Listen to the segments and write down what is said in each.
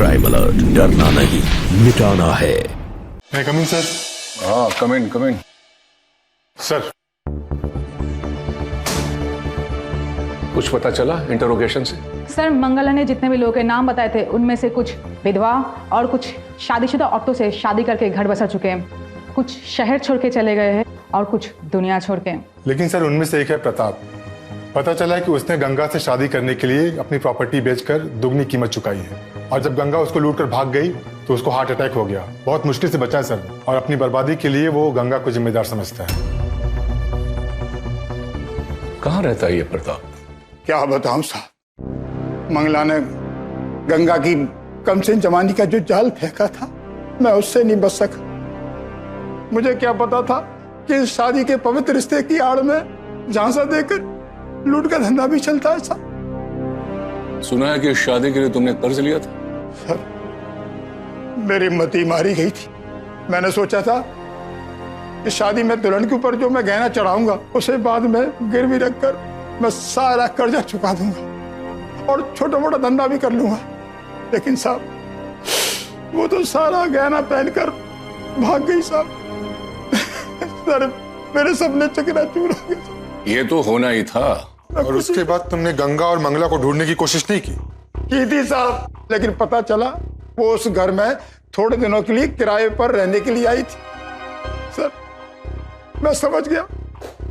Crime alert, डरना नहीं मिटाना है। मैं कम इन सर। हाँ, कम इन सर, कुछ पता चला इंटरोगेशन से? सर, मंगला ने जितने भी लोगों के नाम बताए थे उनमें से कुछ विधवा और कुछ शादीशुदा औरतों से शादी करके घर बसा चुके हैं, कुछ शहर छोड़ के चले गए हैं और कुछ दुनिया छोड़ के। लेकिन सर उनमें से एक है प्रताप। पता चला है कि उसने गंगा से शादी करने के लिए अपनी प्रॉपर्टी बेचकर दुगनी कीमत चुकाई है, और जब गंगा उसको लूटकर भाग गई तो उसको हार्ट अटैक हो गया। बहुत मुश्किल से बचा है सर, और अपनी बर्बादी के लिए वो गंगा को जिम्मेदार समझता है। कहाँ रहता है ये प्रताप? क्या बताऊं साहब, मंगला ने गंगा की कमसिन जमानी का जो जाल फेंका था, मैं उससे नहीं बच सका। मुझे क्या पता था कि इस शादी के पवित्र रिश्ते की आड़ में झांसा देकर लूट का धंधा भी चलता है साहब। सुना है कि इस शादी के लिए तुमने कर्ज लिया था? सर, मेरी मती मारी गई थी। मैंने सोचा था इस शादी में दुल्हन के ऊपर जो मैं गहना चढ़ाऊंगा उसे बाद में गिरवी रखकर मैं सारा कर्जा चुका दूंगा और छोटा मोटा धंधा भी कर लूंगा। लेकिन साहब वो तो सारा गहना पहनकर भाग गई साहब। सर, मेरे सपने चकनाचूर हो गए। ये तो होना ही था। और उसके बाद तुमने गंगा और मंगला को ढूंढने की कोशिश नहीं की? की थी साहब, लेकिन पता चला वो उस घर में थोड़े दिनों के लिए किराए पर रहने के लिए आई थी। सर, मैं समझ गया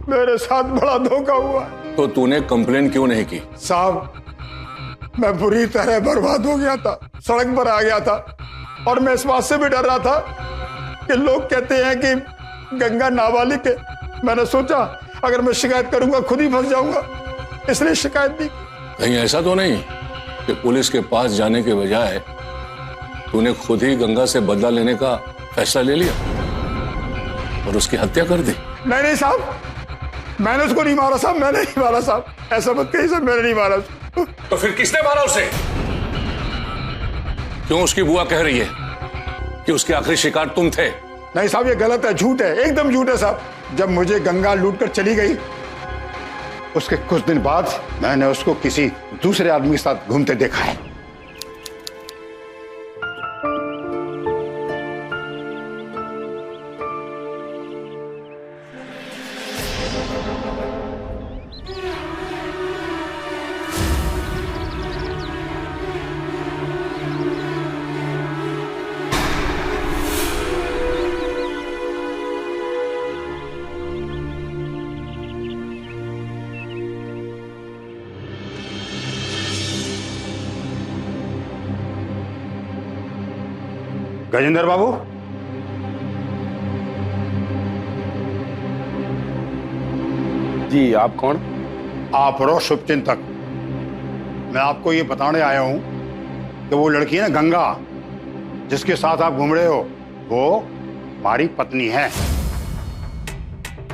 मेरे साथ बड़ा धोखा हुआ। तो तूने कंप्लेन क्यों नहीं की? साहब, मैं बुरी तरह बर्बाद हो गया था, सड़क पर आ गया था, और मैं इस बात से भी डर रहा था कि लोग कहते हैं कि गंगा नाबालिग है। मैंने सोचा अगर मैं शिकायत करूंगा खुद ही फंस जाऊंगा, इसलिए शिकायत दी। कहीं ऐसा तो नहीं कि पुलिस के पास जाने के बजाय तूने खुद ही गंगा से बदला लेने का फैसला ले लिया और उसकी हत्या कर दी? नहीं नहीं साहब, मैंने उसको नहीं मारा साहब, मैंने नहीं मारा साहब, ऐसा मत कहिए साहब, मैंने नहीं मारा। तो फिर किसने मारा उसे? क्यों उसकी बुआ कह रही है कि उसके आखिरी शिकार तुम थे? नहीं साहब, ये गलत है, झूठ है, एकदम झूठ है साहब। जब मुझे गंगा लूटकर चली गई उसके कुछ दिन बाद मैंने उसको किसी दूसरे आदमी के साथ घूमते देखा है। गजेंद्र बाबू, जी आप कौन? आप रहो शुभचिंतक। मैं आपको ये बताने आया हूं कि वो लड़की है ना गंगा, जिसके साथ आप घूम रहे हो, वो हमारी पत्नी है।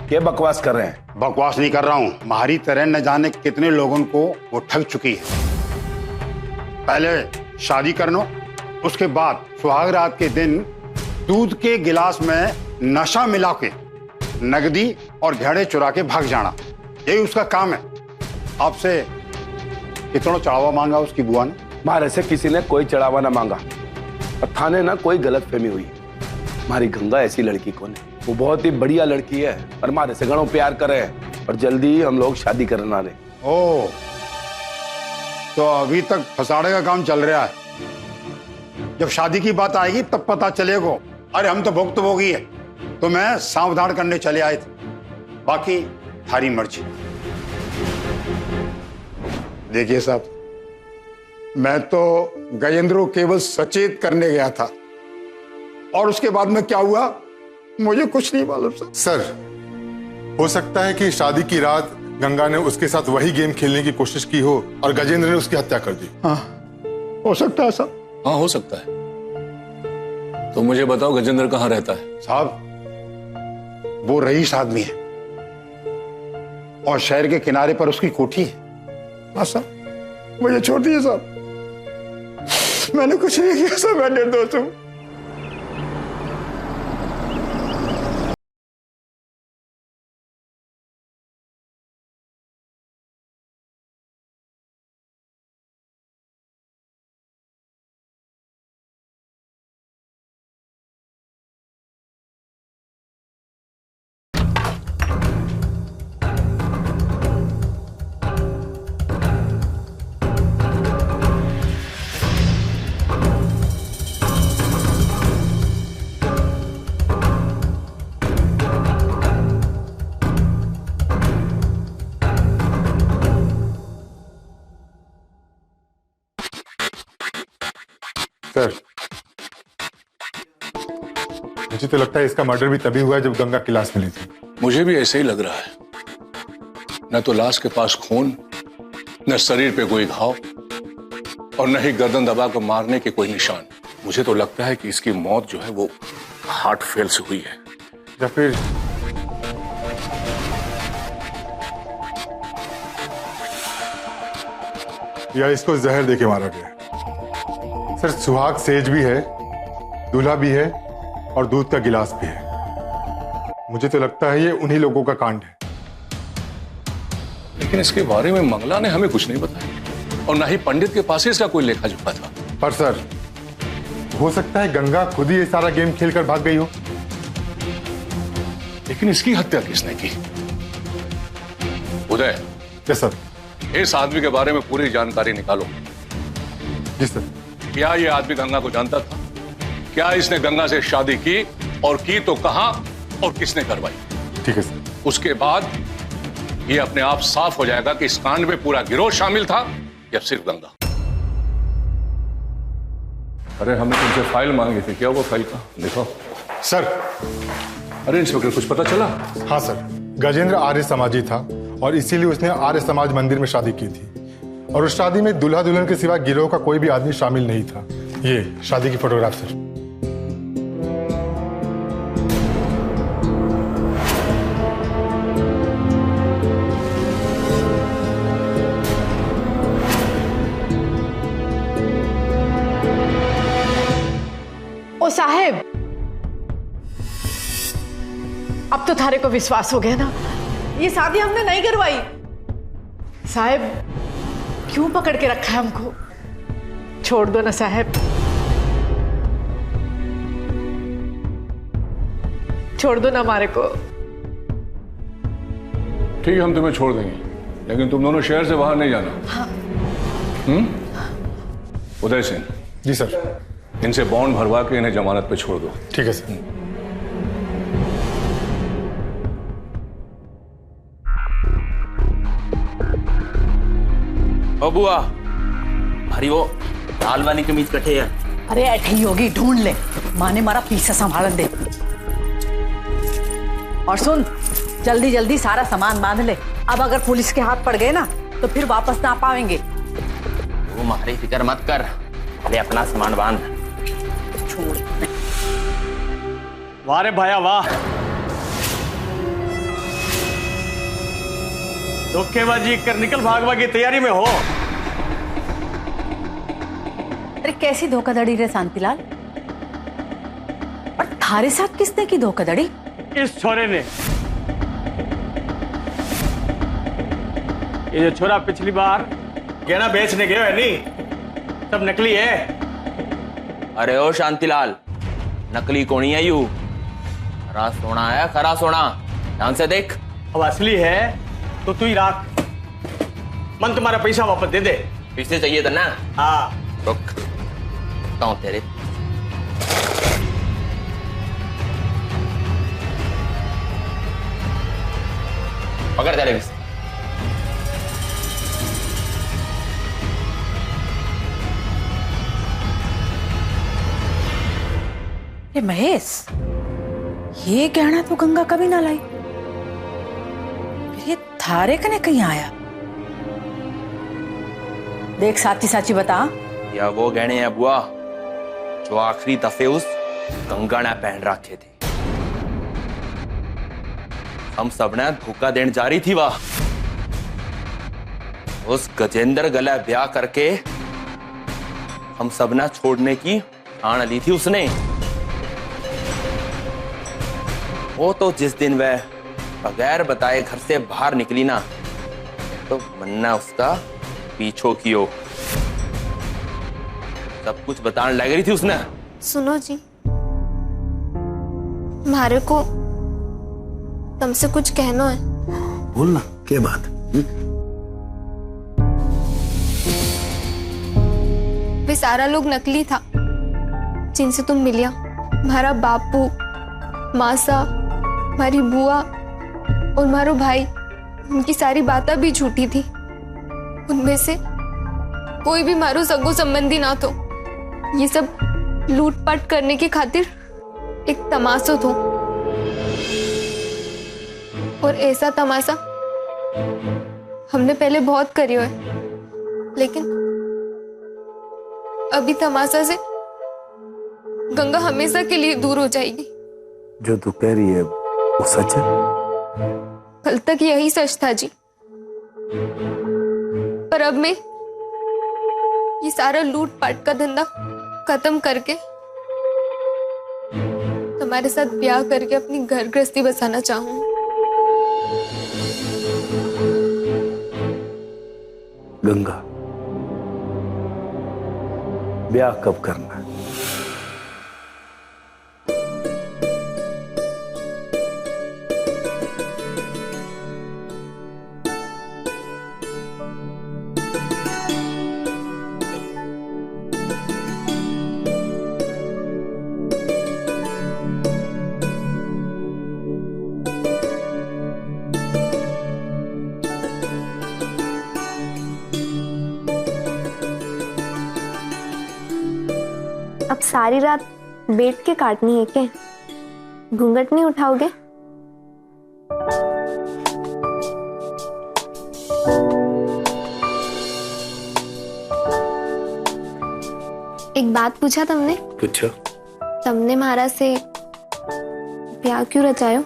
क्या बकवास कर रहे हैं? बकवास नहीं कर रहा हूं, हमारी तरह न जाने कितने लोगों को वो ठग चुकी है। पहले शादी करना, उसके बाद सुहाग रात के दिन दूध के गिलास में नशा मिला के नगदी और घेड़े चुरा के भाग जाना, यही उसका काम है। आपसे कितना चढ़ावा मांगा उसकी बुआ ने? हमारे से किसी ने कोई चढ़ावा ना मांगा और थाने ना कोई गलत फहमी हुई। हमारी गंगा ऐसी लड़की कौन है? वो बहुत ही बढ़िया लड़की है और हमारे से घणों प्यार करे और जल्दी ही हम लोग शादी करना रहे। ओ, तो अभी तक फसाने का काम चल रहा है। जब शादी की बात आएगी तब पता चलेगा। अरे हम तो भुक्तभोगी है, तो मैं सावधान करने चले आए थे, बाकी थारी मर्जी। देखिए साहब, मैं तो गजेंद्र को केवल सचेत करने गया था, और उसके बाद में क्या हुआ मुझे कुछ नहीं मालूम सर। सर, हो सकता है कि शादी की रात गंगा ने उसके साथ वही गेम खेलने की कोशिश की हो और गजेंद्र ने उसकी हत्या कर दी। हाँ, हो सकता है साहब। हाँ, हो सकता है। तो मुझे बताओ गजेंद्र कहाँ रहता है? साहब, वो रईस आदमी है और शहर के किनारे पर उसकी कोठी है। हाँ साहब, मुझे छोड़ दीजिए साहब, मैंने कुछ नहीं किया साहब, मैं निर्दोष हूं। सर, मुझे तो लगता है इसका मर्डर भी तभी हुआ जब गंगा क्लास मिली थी। मुझे भी ऐसे ही लग रहा है। न तो लाश के पास खून, न शरीर पे कोई घाव, और न ही गर्दन दबा कर मारने के कोई निशान। मुझे तो लगता है कि इसकी मौत जो है वो हार्ट फेल से हुई है, या फिर या इसको जहर देके मारा गया। सर, सुहाग सेज भी है, दूल्हा भी है और दूध का गिलास भी है। मुझे तो लगता है ये उन्हीं लोगों का कांड है। लेकिन इसके बारे में मंगला ने हमें कुछ नहीं बताया, और न ही पंडित के पास इसका कोई लेखा जोखा था। पर सर, हो सकता है गंगा खुद ही ये सारा गेम खेलकर भाग गई हो। लेकिन इसकी हत्या किसने की? उदय, यस सर। इस आदमी के बारे में पूरी जानकारी निकालो। जी सर। क्या ये आदमी गंगा को जानता था? क्या इसने गंगा से शादी की, और की तो कहां और किसने करवाई? ठीक है सर। उसके बाद ये अपने आप साफ हो जाएगा कि इस कांड में पूरा गिरोह शामिल था या सिर्फ गंगा। अरे हमने तुमसे फाइल मांगी थी, क्या वो फाइल का देखो सर। अरे इंस्पेक्टर, कुछ पता चला? हाँ सर, गजेंद्र आर्य समाजी था और इसीलिए उसने आर्य समाज मंदिर में शादी की थी, और उस शादी में दूल्हा दुल्हन के सिवा गिरोह का कोई भी आदमी शामिल नहीं था। ये शादी की फोटोग्राफ सर। ओ साहेब, अब तो थारे को विश्वास हो गया ना, ये शादी हमने नहीं करवाई। साहेब, क्यों पकड़ के रखा है हमको? छोड़ दो ना साहेब, छोड़ दो ना हमारे को। ठीक है, हम तुम्हें छोड़ देंगे, लेकिन तुम दोनों शहर से बाहर नहीं जाना। हाँ। उदय सिंह। जी सर। इनसे बॉन्ड भरवा के इन्हें जमानत पे छोड़ दो। ठीक है सर। ओ बुआ, हरी वो लाल वाली कमीज कटे है। अरे ऐठी होगी, ढूंढ ले, माँ ने मारा पीछे संभालन दे। और सुन, जल्दी जल्दी सारा सामान बांध ले, अब अगर पुलिस के हाथ पड़ गए ना तो फिर वापस ना पाएंगे। वो हमारी फिक्र मत कर, पहले अपना सामान बांध। छोड़। वाह रे भाया वाह, धोखेबाजी कर निकल भागवा की तैयारी में हो। अरे कैसी धोखाधड़ी रे शांतिलाल? और थारे साथ किसने की धोखाधड़ी? इस छोरे ने। ये जो छोरा पिछली बार गहना बेचने गया है नी, सब नकली है। अरे ओ शांतिलाल, नकली कोनी है यू, खरा सोना है, खरा सोना, ध्यान से देख। अब असली है तो तू ही राख, मन तुम्हारा पैसा वापस दे दे। पैसे चाहिए था ना? हाँ। रुक, कौन तेरे? पकड़ तेरे पैसे। ये महेश, ये गहना तो गंगा कभी ना लाई, फिर ये थारे कने कहीं आया? देख साची साची बता। या वो गहने हैं बुआ जो आखिरी दफे उस गंगा ने पहन रखे थे। हम सब ने धोखा देने जा रही थी वाह, उस गजेंद्र गला ब्याह करके हम सब ने छोड़ने की ठान ली थी उसने। वो तो जिस दिन वह बगैर बताए घर से बाहर निकली ना, तो मन्ना उसका पीछो कियो, सब कुछ बताने लग रही थी उसने। सुनो जी, हमारे को तुमसे कुछ कहना है। बोलना, क्या बात? वे सारा लोग नकली था जिनसे तुम मिलिया। हमारा बापू, मासा, हमारी बुआ और मारो भाई, उनकी सारी बातें भी झूठी थी। उनमें से कोई भी मारो सगो संबंधी ना तो। ये सब लूटपाट करने की खातिर एक तमाशा थो, और ऐसा तमाशा हमने पहले बहुत करी है, लेकिन अभी तमाशा से गंगा हमेशा के लिए दूर हो जाएगी। जो तू कह रही है वो सच है? कल तक यही सच था जी, पर अब मैं ये सारा लूटपाट का धंधा खत्म करके तुम्हारे साथ ब्याह करके अपनी घर गृहस्थी बसाना चाहूं। गंगा, ब्याह कब करना है? अब सारी रात बैठ के काटनी है क्या? घूंघट नहीं उठाओगे? एक बात पूछा तुमने? पूछो। तुमने महाराज से ब्याह क्यों रचायो?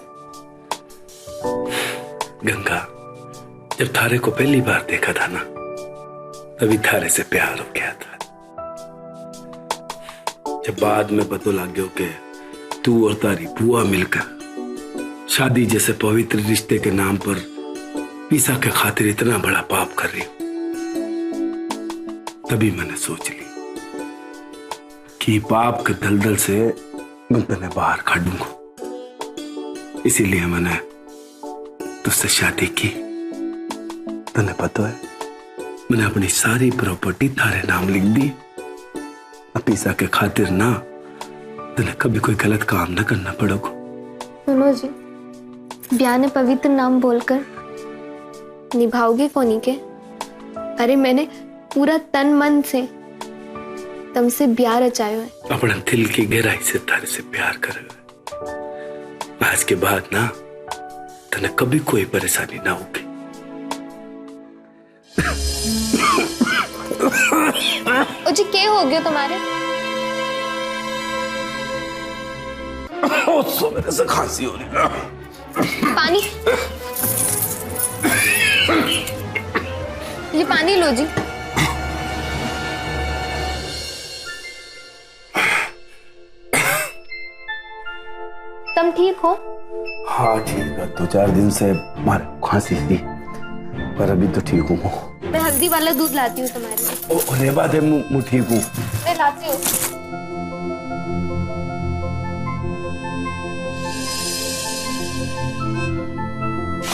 गंगा, जब थारे को पहली बार देखा था ना, तभी थारे से प्यार हो गया था। जब बाद में पता लग गया कि तू और तारी बुआ मिलकर शादी जैसे पवित्र रिश्ते के नाम पर पीसा के खातिर इतना बड़ा पाप कर रही, तभी मैंने सोच ली कि पाप के दलदल से मैं तुम्हें बाहर काटूंगा। इसीलिए मैंने तुझसे शादी की। तुम्हें पता है, मैंने अपनी सारी प्रॉपर्टी थारे नाम लिख दी। पीसा के खातिर ना तुम्हें कभी कोई गलत काम ना करना पड़ेगा। सुनो जी, ब्याह ने पवित्र नाम बोलकर निभाओगे कोनी के? अरे मैंने पूरा तन मन से तुमसे ब्याह रचायो है। अपने दिल की गहराई से तारे से प्यार कर। आज के बाद ना तुम्हें कभी कोई परेशानी ना होगी। ओ जी, क्या हो गया तुम्हारे? मेरे से खांसी हो रही है। पानी, ये पानी लो जी। तुम ठीक हो? हाँ ठीक है, 2-4 दिन से मारे खांसी थी, पर अभी तो ठीक हूँ। मैं हल्दी वाला दूध लाती हूँ तुम्हारे लिए। अरे बात है, मैं ठीक हूँ। मैं लाती हूँ।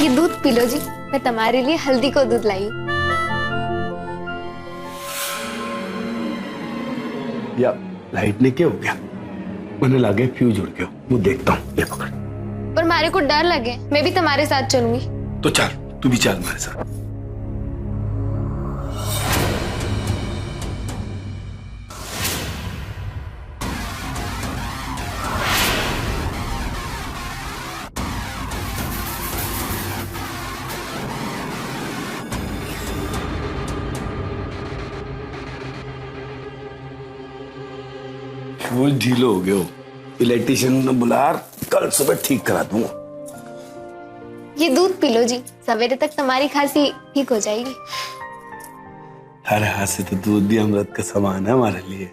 ये दूध पी लो जी, मैं तुम्हारे लिए हल्दी को दूध लाई। या लाइट ने क्या हो गया? मैंने लगे फ्यूज उड़ गया। वो देखता हूँ, ये पकड़। पर मारे को डर लगे, मैं भी तुम्हारे साथ चलूंगी। तो चल, तू भी चल मेरे साथ। वो ढीलो हो गया, इलेक्ट्रिशियन ने बुला, कल सुबह ठीक करा दूंगा। ये दूध पी लो जी, सवेरे तक तुम्हारी खांसी ठीक हो जाएगी। हर हाथ से तो दूध भी अमृत का समान है हमारे लिए।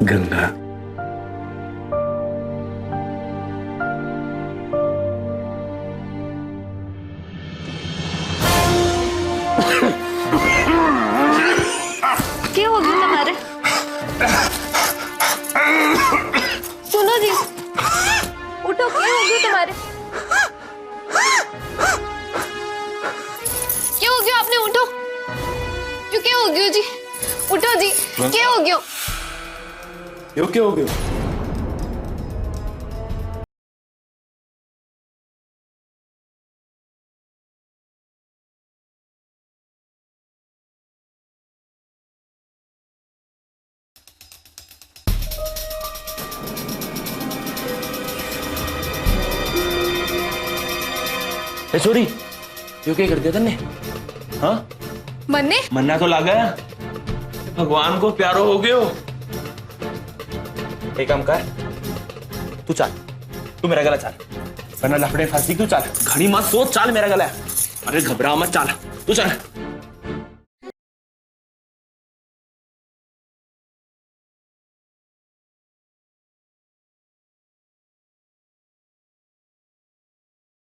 गंगा, क्या हो गया तुम्हारे? सुनो जी, उठो, क्या हो गया तुम्हारे? क्या हो गया? आपने उठो, क्यों क्या हो गया जी? उठो जी, क्या हो गया? ओके हो गयो। छोरी यो क्या कर दिया तन्ने? हाँ मन्ने मन्ना तो लागा भगवान को प्यारो हो गयो। एक काम कर, तू चल, तू मेरा गला चल, वरना लफड़े फंसी। तू चल, खड़ी मत सोच, चल मेरा गला। अरे घबरा मत, चल तू चल।